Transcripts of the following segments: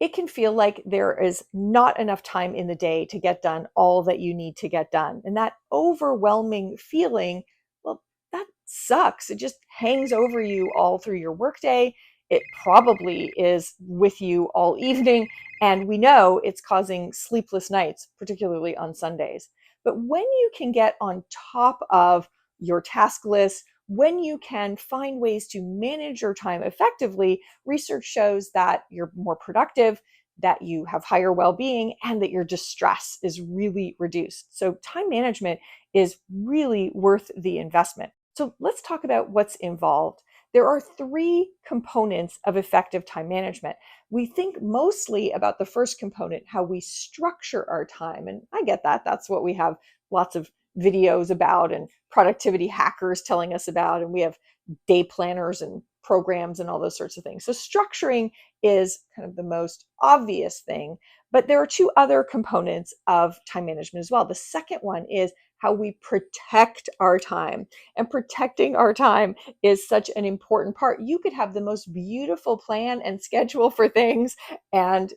it can feel like there is not enough time in the day to get done all that you need to get done. And that overwhelming feeling, well, that sucks. It just hangs over you all through your workday. It probably is with you all evening. And we know it's causing sleepless nights, particularly on Sundays. But when you can get on top of your task list, when you can find ways to manage your time effectively, research shows that you're more productive, that you have higher well being, and that your distress is really reduced. So, time management is really worth the investment. So, let's talk about what's involved. There are three components of effective time management. We think mostly about the first component, how we structure our time. And I get that. That's what we have lots of videos about and productivity hackers telling us about. And we have day planners and programs and all those sorts of things. So structuring is kind of the most obvious thing, but there are two other components of time management as well. The second one is how we protect our time. And protecting our time is such an important part. You could have the most beautiful plan and schedule for things, and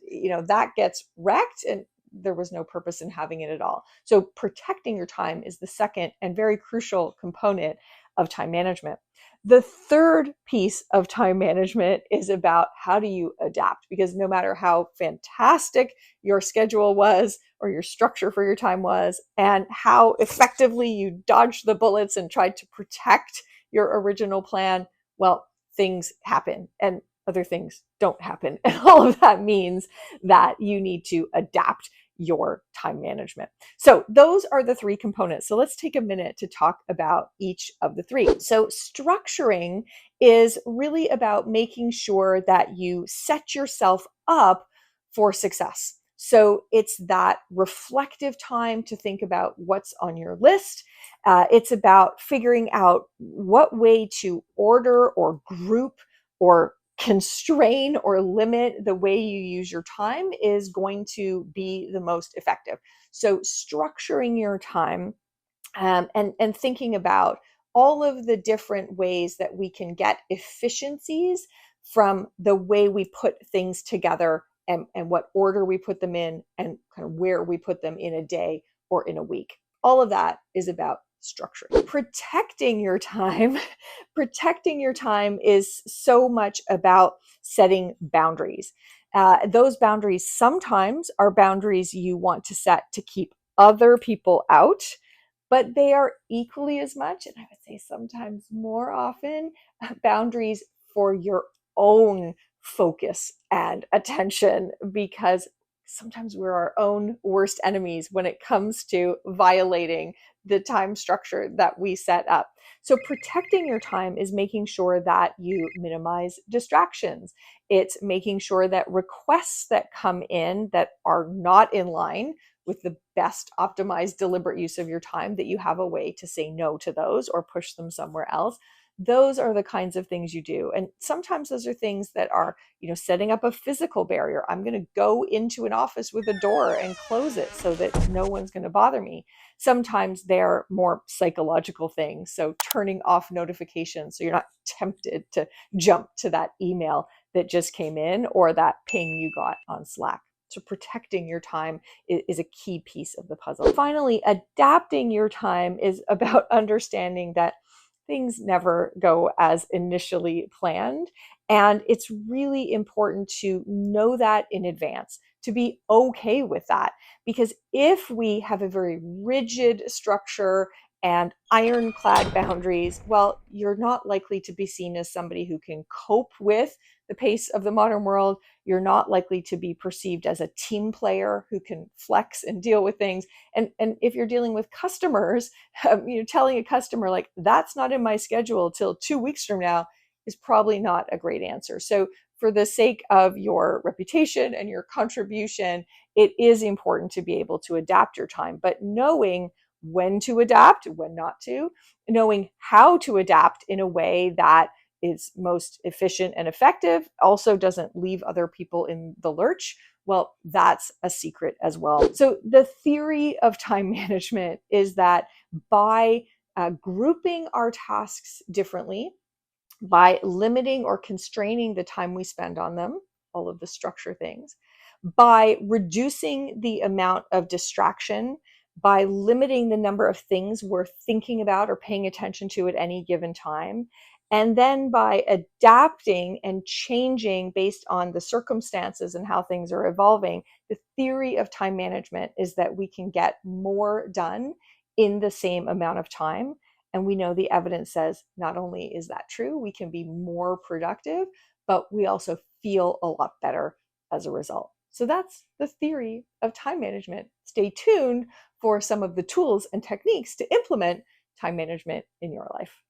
that gets wrecked, and there was no purpose in having it at all. So protecting your time is the second and very crucial component of time management. The third piece of time management is about how do you adapt, because no matter how fantastic your schedule was or your structure for your time was, and how effectively you dodged the bullets and tried to protect your original plan, well, things happen and other things don't happen. And all of that means that you need to adapt your time management. So those are the three components. So let's take a minute to talk about each of the three. So structuring is really about making sure that you set yourself up for success. So it's that reflective time to think about what's on your list. It's about figuring out what way to order or group or constrain or limit the way you use your time is going to be the most effective. So structuring your time, and thinking about all of the different ways that we can get efficiencies from the way we put things together, and what order we put them in, and kind of where we put them in a day or in a week. All of that is about structure. Protecting your time, protecting your time is so much about setting boundaries. Those boundaries sometimes are boundaries you want to set to keep other people out, but they are equally as much, and I would say sometimes more often, boundaries for your own focus and attention, because sometimes we're our own worst enemies when it comes to violating the time structure that we set up. So protecting your time is making sure that you minimize distractions. It's making sure that requests that come in that are not in line with the best optimized deliberate use of your time, that you have a way to say no to those or push them somewhere else. Those are the kinds of things you do. And sometimes those are things that are, setting up a physical barrier. I'm going to go into an office with a door and close it so that no one's going to bother me. Sometimes they're more psychological things. So turning off notifications so you're not tempted to jump to that email that just came in or that ping you got on Slack. So protecting your time is a key piece of the puzzle. Finally, adapting your time is about understanding that things never go as initially planned. And it's really important to know that in advance, to be okay with that. Because if we have a very rigid structure and ironclad boundaries, well, you're not likely to be seen as somebody who can cope with the pace of the modern world. You're not likely to be perceived as a team player who can flex and deal with things. And if you're dealing with customers, telling a customer like, that's not in my schedule till 2 weeks from now, is probably not a great answer. So for the sake of your reputation and your contribution, it is important to be able to adapt your time, but knowing when to adapt, when not to, knowing how to adapt in a way that is most efficient and effective, also doesn't leave other people in the lurch. Well, that's a secret as well. So the theory of time management is that by grouping our tasks differently, by limiting or constraining the time we spend on them, all of the structure things, By reducing the amount of distraction, by limiting the number of things we're thinking about or paying attention to at any given time, and then by adapting and changing based on the circumstances and how things are evolving. The theory of time management is that we can get more done in the same amount of time. And we know the evidence says not only is that true, we can be more productive, but we also feel a lot better as a result. So that's the theory of time management. Stay tuned for some of the tools and techniques to implement time management in your life.